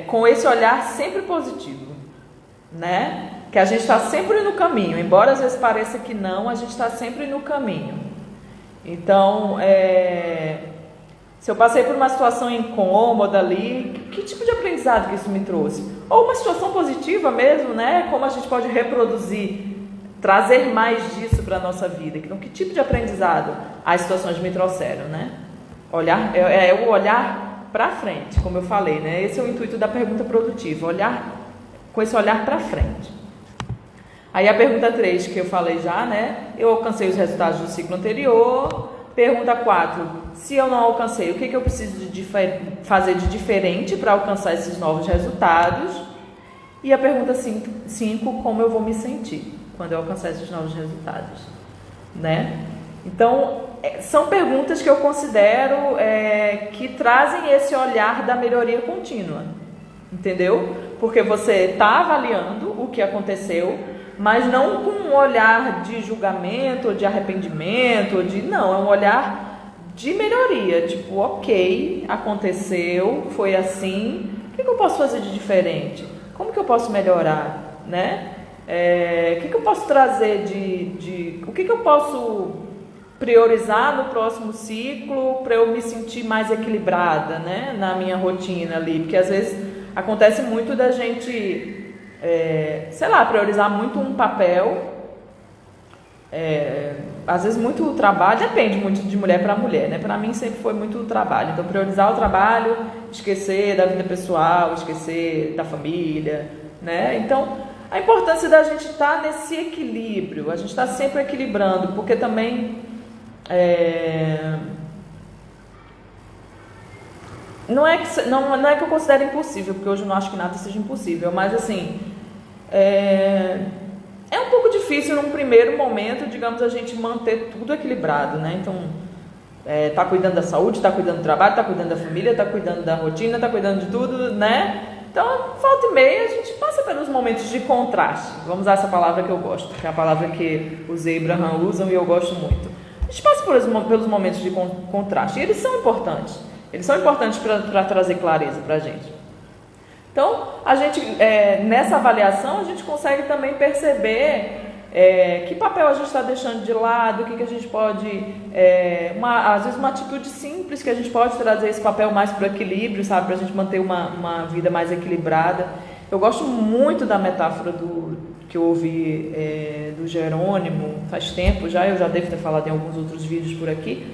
A: com esse olhar sempre positivo, né? Que a gente está sempre no caminho, embora às vezes pareça que não, a gente está sempre no caminho. Então, se eu passei por uma situação incômoda ali, que tipo de aprendizado que isso me trouxe? Ou uma situação positiva mesmo, né? Como a gente pode reproduzir, trazer mais disso para a nossa vida? Então, que tipo de aprendizado as situações me trouxeram, né? Olhar, o olhar para frente, como eu falei, né? Esse é o intuito da pergunta produtiva, olhar com esse olhar para frente. Aí a pergunta 3 que eu falei já, né? Eu alcancei os resultados do ciclo anterior. Pergunta 4, se eu não alcancei, o que eu preciso fazer de diferente para alcançar esses novos resultados? E a pergunta 5, como eu vou me sentir quando eu alcançar esses novos resultados, né? Então, são perguntas que eu considero que trazem esse olhar da melhoria contínua, entendeu? Porque você está avaliando o que aconteceu, mas não com um olhar de julgamento, ou de arrependimento, não, é um olhar de melhoria, tipo, ok, aconteceu, foi assim, o que eu posso fazer de diferente? Como que eu posso melhorar, né? O que eu posso trazer o que eu posso priorizar no próximo ciclo para eu me sentir mais equilibrada, né, na minha rotina ali, porque às vezes acontece muito da gente priorizar muito um papel, às vezes muito o trabalho, depende muito de mulher para mulher, né? Para mim sempre foi muito o trabalho, então priorizar o trabalho, esquecer da vida pessoal, esquecer da família, né? Então a importância da gente estar nesse equilíbrio, a gente está sempre equilibrando, porque também não é que eu considero impossível, porque hoje eu não acho que nada seja impossível, mas assim, é um pouco difícil num primeiro momento, digamos, a gente manter tudo equilibrado, né? Então, tá cuidando da saúde, tá cuidando do trabalho, tá cuidando da família, tá cuidando da rotina, tá cuidando de tudo, né? Então, volta e meia, a gente passa pelos momentos de contraste. Vamos usar essa palavra que eu gosto, que é a palavra que os Abraham usam e eu gosto muito. A gente passa pelos momentos de contraste, e eles são importantes. Eles são importantes para trazer clareza para a gente. Então, a gente, nessa avaliação, a gente consegue também perceber que papel a gente está deixando de lado, o que a gente pode... às vezes uma atitude simples que a gente pode trazer esse papel mais para o equilíbrio, sabe? Para a gente manter uma vida mais equilibrada. Eu gosto muito da metáfora que eu ouvi do Jerônimo faz tempo já, eu já devo ter falado em alguns outros vídeos por aqui,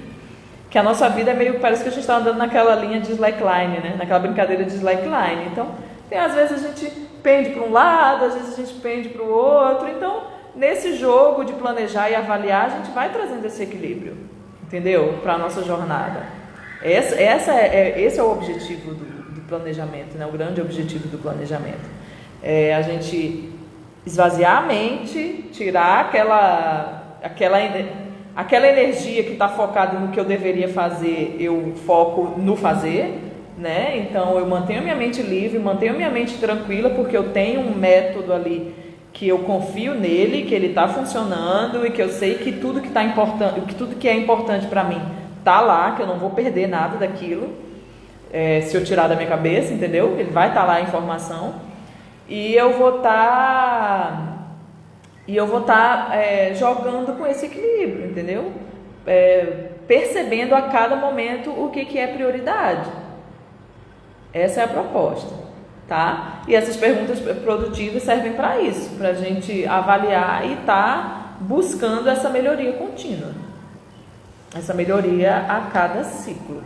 A: que a nossa vida parece que a gente está andando naquela linha de slackline, né? Naquela brincadeira de slackline. Então, às vezes a gente pende para um lado, às vezes a gente pende para o outro. Então, nesse jogo de planejar e avaliar, a gente vai trazendo esse equilíbrio, entendeu? Para a nossa jornada. Esse é o objetivo do planejamento, né? O grande objetivo do planejamento. A gente esvaziar a mente, tirar aquela energia que está focada no que eu deveria fazer, eu foco no fazer, né? Então eu mantenho minha mente livre, mantenho minha mente tranquila, porque eu tenho um método ali que eu confio nele, que ele está funcionando e que eu sei que tudo que é importante para mim está lá, que eu não vou perder nada daquilo. se eu tirar da minha cabeça, entendeu? Ele vai estar lá a informação e eu vou estar jogando com esse equilíbrio, entendeu? Percebendo a cada momento o que é prioridade. Essa é a proposta, tá? E essas perguntas produtivas servem para isso, para a gente avaliar e estar buscando essa melhoria contínua, essa melhoria a cada ciclo,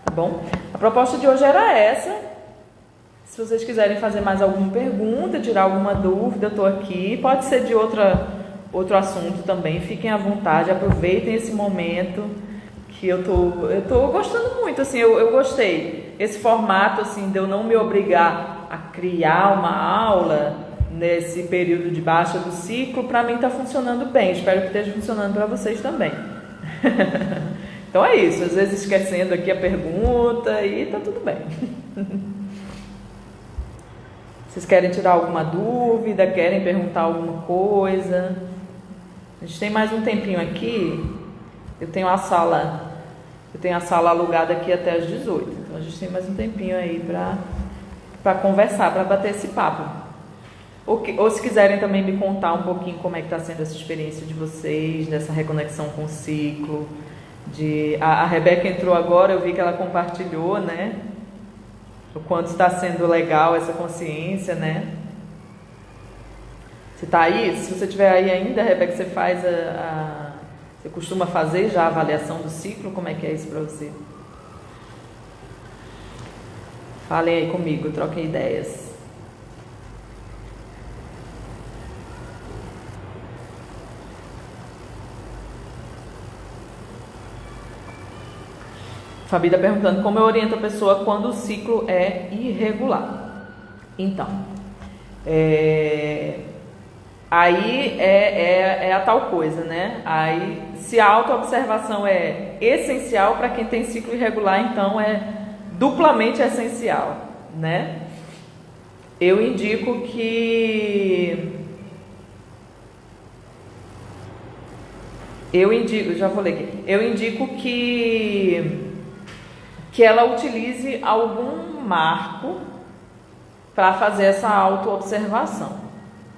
A: tá bom? A proposta de hoje era essa. Se vocês quiserem fazer mais alguma pergunta, tirar alguma dúvida, eu estou aqui. Pode ser de outro assunto também, fiquem à vontade, aproveitem esse momento que eu tô gostando muito, assim, eu gostei. Esse formato, assim, de eu não me obrigar a criar uma aula nesse período de baixa do ciclo, para mim está funcionando bem, espero que esteja funcionando para vocês também. Então é isso, às vezes esquecendo aqui a pergunta e tá tudo bem. Vocês querem tirar alguma dúvida, querem perguntar alguma coisa? A gente tem mais um tempinho aqui. Eu tenho a sala alugada aqui até às 18. Então a gente tem mais um tempinho aí para conversar, para bater esse papo. Ou se quiserem também me contar um pouquinho como é que está sendo essa experiência de vocês, dessa reconexão com o ciclo. A Rebeca entrou agora, eu vi que ela compartilhou, né? O quanto está sendo legal essa consciência, né? Você está aí? Se você estiver aí ainda, Rebeca, você faz você costuma fazer já a avaliação do ciclo? Como é que é isso para você? Falem aí comigo, troquem ideias. Fabi está perguntando como eu oriento a pessoa quando o ciclo é irregular. Então, aí é a tal coisa, né? Aí, se a autoobservação é essencial para quem tem ciclo irregular, então é duplamente essencial, né? Eu indico que ela utilize algum marco para fazer essa autoobservação,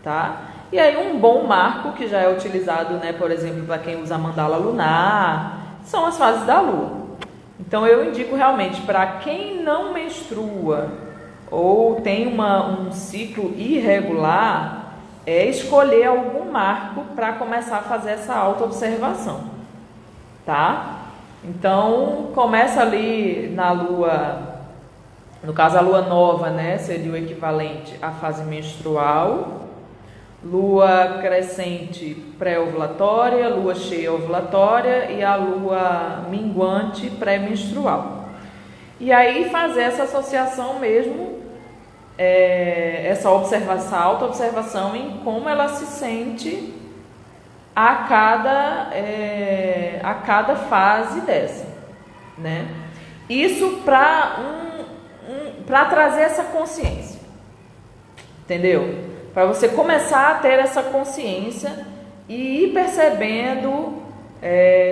A: tá? E aí um bom marco que já é utilizado, né, por exemplo, para quem usa mandala lunar, são as fases da lua. Então eu indico realmente para quem não menstrua ou tem um ciclo irregular, escolher algum marco para começar a fazer essa autoobservação, tá? Então, começa ali na lua, no caso a lua nova, né, seria o equivalente à fase menstrual, lua crescente pré-ovulatória, lua cheia ovulatória e a lua minguante pré-menstrual. E aí fazer essa associação mesmo, essa autoobservação em como ela se sente a cada fase dessa, né? Isso para trazer essa consciência, entendeu? Para você começar a ter essa consciência e ir percebendo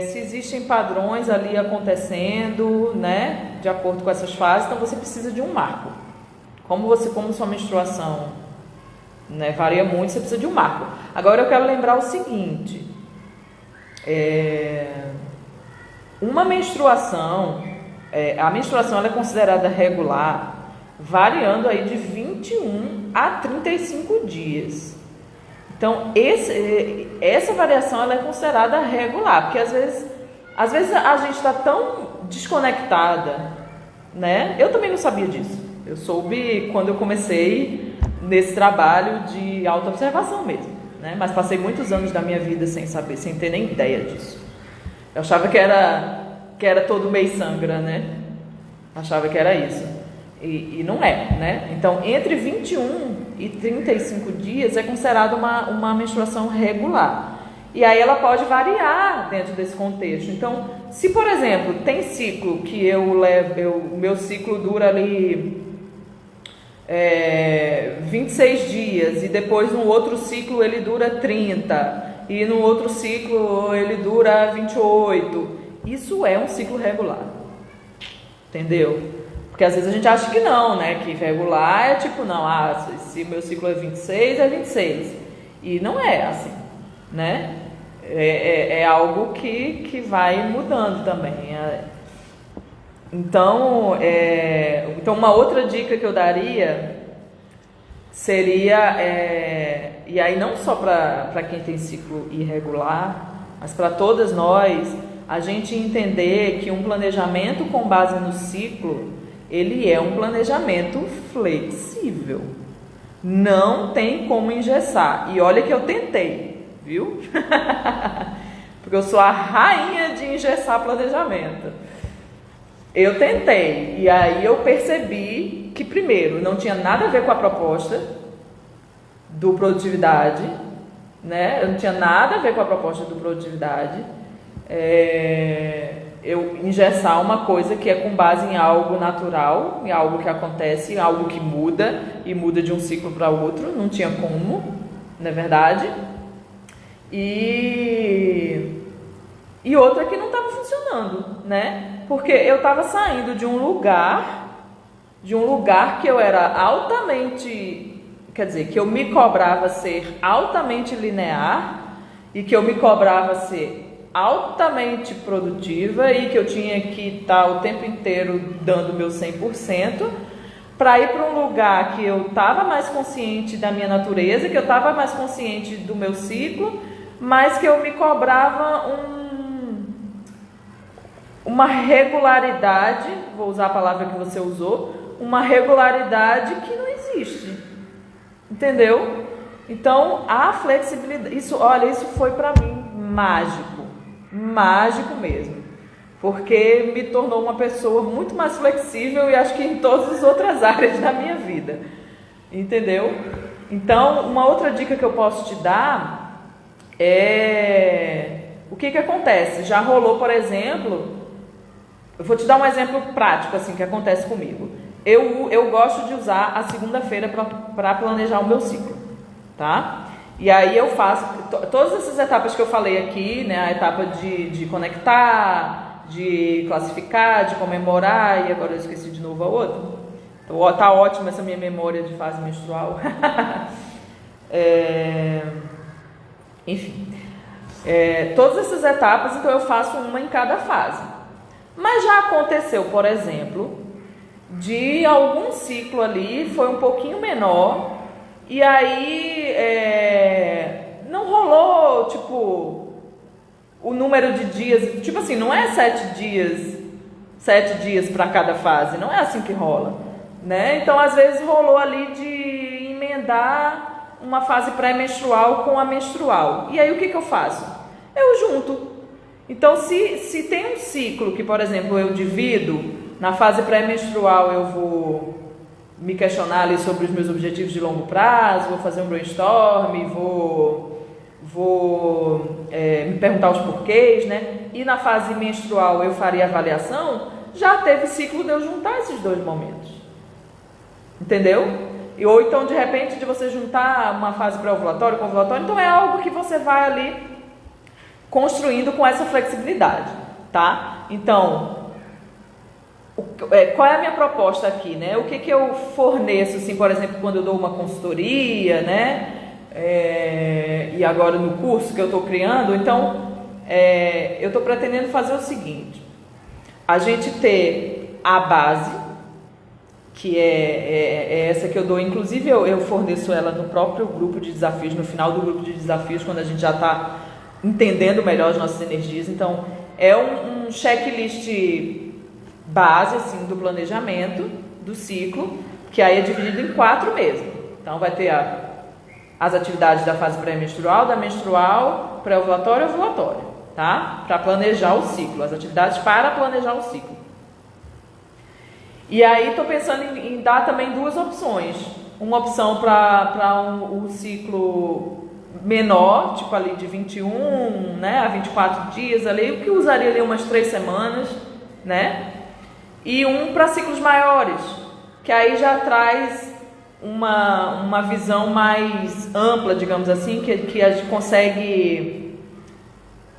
A: se existem padrões ali acontecendo, né? De acordo com essas fases. Então você precisa de um marco. Como sua menstruação, né, varia muito, você precisa de um marco. Agora eu quero lembrar o seguinte, uma menstruação, a menstruação ela é considerada regular, variando aí de 21 a 35 dias. Então essa variação ela é considerada regular, porque às vezes a gente está tão desconectada, né? Eu também não sabia disso. Eu soube quando eu comecei nesse trabalho de autoobservação mesmo, né? Mas passei muitos anos da minha vida sem saber, sem ter nem ideia disso. Eu achava que era todo mês sangra, né? Achava que era isso. E não é, né? Então, entre 21 e 35 dias é considerada uma menstruação regular. E aí ela pode variar dentro desse contexto. Então, se por exemplo, tem ciclo que o meu ciclo dura ali 26 dias, e depois no outro ciclo ele dura 30, e no outro ciclo ele dura 28. Isso é um ciclo regular. entendeu? Porque às vezes a gente acha que não, né? Que regular é tipo, não, se meu ciclo é 26, é 26. E não é assim, né? É algo que vai mudando também. Então, uma outra dica que eu daria seria, e aí não só para quem tem ciclo irregular, mas para todas nós, a gente entender que um planejamento com base no ciclo, ele é um planejamento flexível. Não tem como engessar. E olha que eu tentei, viu? Porque eu sou a rainha de engessar planejamento. Eu tentei. E aí eu percebi que, primeiro, não tinha nada a ver com a proposta do produtividade, né? Eu não tinha nada a ver com a proposta do produtividade. Eu engessar uma coisa que é com base em algo natural, em algo que acontece, em algo que muda, e muda de um ciclo para outro, não tinha como, não é verdade? E outra que não estava funcionando, né? Porque eu estava saindo de um lugar que eu era altamente, quer dizer, que eu me cobrava ser altamente linear e que eu me cobrava ser altamente produtiva e que eu tinha que estar o tempo inteiro dando meu 100%, para ir para um lugar que eu estava mais consciente da minha natureza, que eu estava mais consciente do meu ciclo, mas que eu me cobrava uma regularidade, vou usar a palavra que você usou, uma regularidade que não existe, entendeu? Então, a flexibilidade, isso foi para mim mágico mesmo, porque me tornou uma pessoa muito mais flexível e acho que em todas as outras áreas da minha vida, entendeu? Então, uma outra dica que eu posso te dar é o que acontece. Já rolou, por exemplo, eu vou te dar um exemplo prático assim que acontece comigo. Eu gosto de usar a segunda-feira para planejar o meu ciclo, tá? E aí eu faço todas essas etapas que eu falei aqui, né? A etapa de conectar, de classificar, de comemorar, e agora eu esqueci de novo a outra. Então, tá ótima essa minha memória de fase menstrual. Enfim, todas essas etapas, então eu faço uma em cada fase. Mas já aconteceu, por exemplo, de algum ciclo ali, foi um pouquinho menor, e aí não rolou, tipo, o número de dias, tipo assim, não é 7 dias para cada fase, não é assim que rola, né? Então, às vezes rolou ali de emendar uma fase pré-menstrual com a menstrual. E aí o que eu faço? Eu junto. Então, se tem um ciclo que, por exemplo, eu divido, na fase pré-menstrual eu vou me questionar ali sobre os meus objetivos de longo prazo, vou fazer um brainstorm, vou me perguntar os porquês, né? E na fase menstrual eu faria avaliação, já teve ciclo de eu juntar esses dois momentos. Entendeu? Ou então, de repente, de você juntar uma fase pré-ovulatória com ovulatória, então é algo que você vai ali construindo com essa flexibilidade, tá? Então, qual é a minha proposta aqui, né? O que eu forneço, assim, por exemplo, quando eu dou uma consultoria, né? E agora no curso que eu estou criando, então, eu estou pretendendo fazer o seguinte: a gente ter a base, que é essa que eu dou, inclusive eu forneço ela no próprio grupo de desafios, no final do grupo de desafios, quando a gente já está entendendo melhor as nossas energias. Então, é um checklist base, assim, do planejamento do ciclo, que aí é dividido em 4 mesmo. Então, vai ter as atividades da fase pré-menstrual, da menstrual, pré-ovulatória e ovulatória, tá? Para planejar o ciclo, as atividades para planejar o ciclo. E aí, estou pensando em dar também 2 opções. Uma opção para um ciclo menor, tipo ali de 21, né, a 24 dias ali, o que usaria ali umas 3 semanas, né? E um para ciclos maiores, que aí já traz uma visão mais ampla, digamos assim, que a gente consegue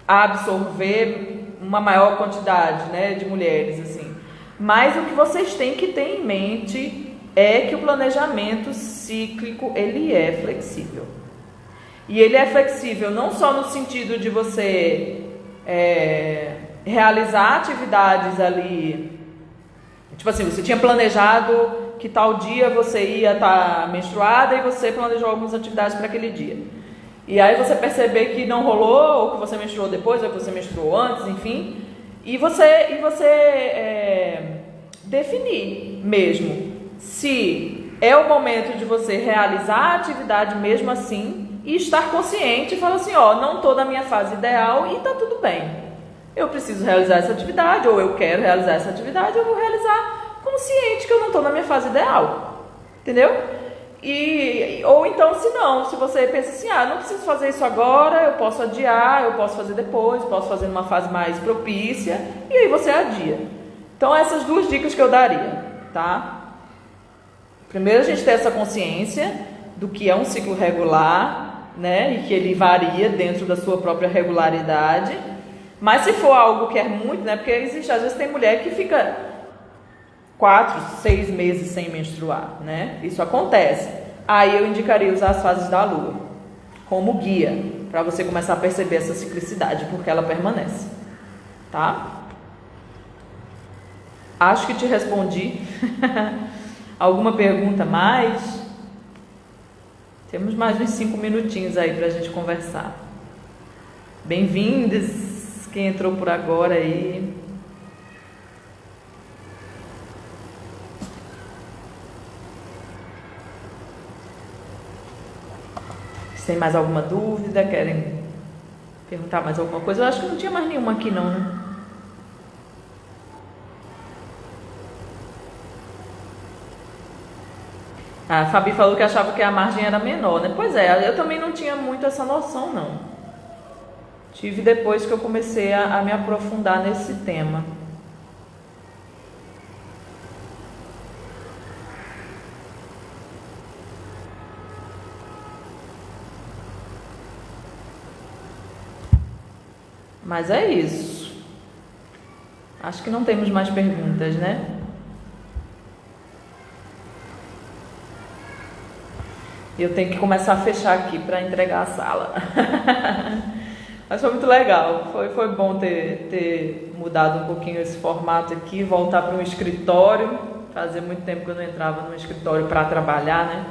A: absorver uma maior quantidade, né, de mulheres, assim. Mas o que vocês têm que ter em mente é que o planejamento cíclico, ele é flexível. E ele é flexível não só no sentido de você realizar atividades ali, tipo assim, você tinha planejado que tal dia você ia estar menstruada e você planejou algumas atividades para aquele dia. E aí você perceber que não rolou, ou que você menstruou depois, ou que você menstruou antes, enfim. E você definir mesmo se é o momento de você realizar a atividade mesmo assim e estar consciente e falar assim, ó, não estou na minha fase ideal e está tudo bem. Eu preciso realizar essa atividade, ou eu quero realizar essa atividade, eu vou realizar consciente que eu não estou na minha fase ideal. Entendeu? Ou então, se você pensa assim, não preciso fazer isso agora, eu posso adiar, eu posso fazer depois, posso fazer numa fase mais propícia, e aí você adia. Então, essas duas dicas que eu daria, tá? Primeiro, a gente ter essa consciência do que é um ciclo regular, né? E que ele varia dentro da sua própria regularidade. Mas se for algo que é muito, né? Porque existe, às vezes tem mulher que fica 4, 6 meses sem menstruar, né? Isso acontece. Aí eu indicaria usar as fases da lua como guia para você começar a perceber essa ciclicidade, porque ela permanece, tá? Acho que te respondi. Alguma pergunta mais? Temos mais uns 5 minutinhos aí para a gente conversar. Bem-vindos, quem entrou por agora aí. Tem mais alguma dúvida? Querem perguntar mais alguma coisa? Eu acho que não tinha mais nenhuma aqui não, né? A Fabi falou que achava que a margem era menor, né? Pois é, eu também não tinha muito essa noção não. Tive depois que eu comecei a me aprofundar nesse tema. Mas é isso. Acho que não temos mais perguntas, né? Eu tenho que começar a fechar aqui para entregar a sala. Mas foi muito legal. Foi bom ter mudado um pouquinho esse formato aqui, voltar para um escritório. Fazia muito tempo que eu não entrava num escritório para trabalhar, né?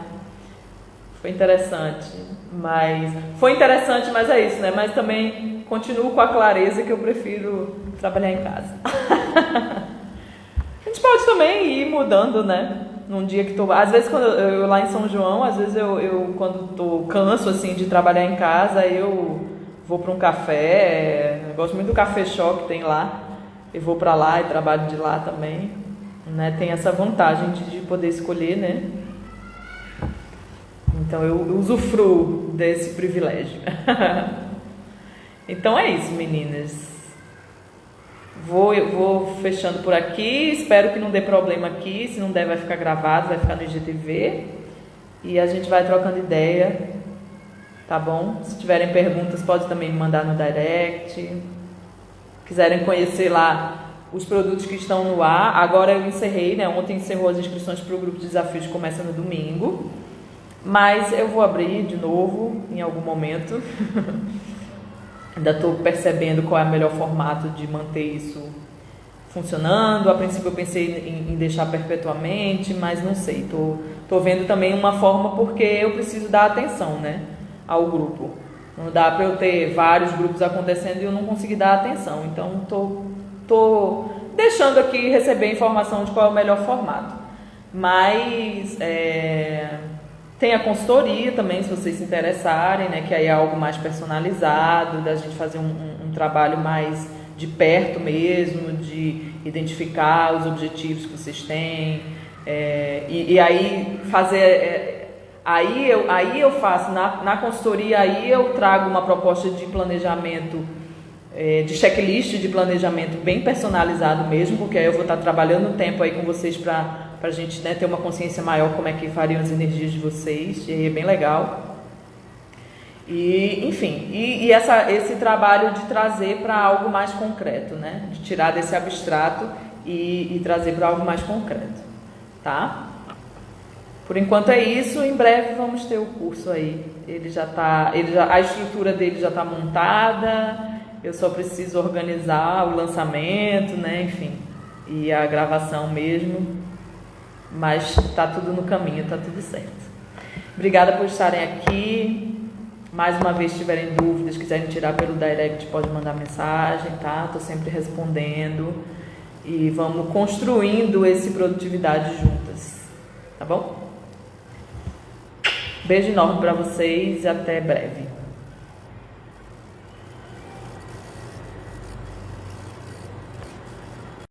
A: Foi interessante, mas é isso, né? Mas também continuo com a clareza que eu prefiro trabalhar em casa. A gente pode também ir mudando, né? Num dia que às vezes quando eu lá em São João, às vezes eu quando tô canso assim de trabalhar em casa, eu vou para um café, eu gosto muito do café shop que tem lá. Eu vou para lá e trabalho de lá também, né? Tem essa vantagem de poder escolher, né? Então eu usufruo desse privilégio. Então é isso, meninas. Eu vou fechando por aqui. Espero que não dê problema aqui. Se não der, vai ficar gravado, vai ficar no IGTV. E a gente vai trocando ideia, tá bom? Se tiverem perguntas, pode também me mandar no direct. Quiserem conhecer lá os produtos que estão no ar. Agora eu encerrei, né? Ontem encerrou as inscrições para o grupo de desafios que começa no domingo. Mas eu vou abrir de novo em algum momento. Ainda estou percebendo qual é o melhor formato de manter isso funcionando. A princípio eu pensei em deixar perpetuamente, mas não sei. Estou vendo também uma forma porque eu preciso dar atenção, né, ao grupo. Não dá para eu ter vários grupos acontecendo e eu não conseguir dar atenção. Então estou deixando aqui receber informação de qual é o melhor formato. Mas tem a consultoria também, se vocês se interessarem, né, que aí é algo mais personalizado, da gente fazer um trabalho mais de perto mesmo, de identificar os objetivos que vocês têm, e aí fazer... Aí eu faço, na consultoria, aí eu trago uma proposta de planejamento, de checklist de planejamento bem personalizado mesmo, porque aí eu vou estar trabalhando um tempo aí com vocês para a gente, né, ter uma consciência maior como é que variam as energias de vocês, e aí é bem legal. E, enfim, esse trabalho de trazer para algo mais concreto, né, de tirar desse abstrato
B: e trazer para algo mais concreto, tá? Por enquanto é isso. Em breve vamos ter o curso aí. A estrutura dele já está montada. Eu só preciso organizar o lançamento, né? Enfim, e a gravação mesmo. Mas está tudo no caminho, está tudo certo. Obrigada por estarem aqui. Mais uma vez, se tiverem dúvidas, quiserem tirar pelo direct, pode mandar mensagem, tá? Estou sempre respondendo. E vamos construindo esse produtividade juntas, tá bom? Beijo enorme para vocês e até breve.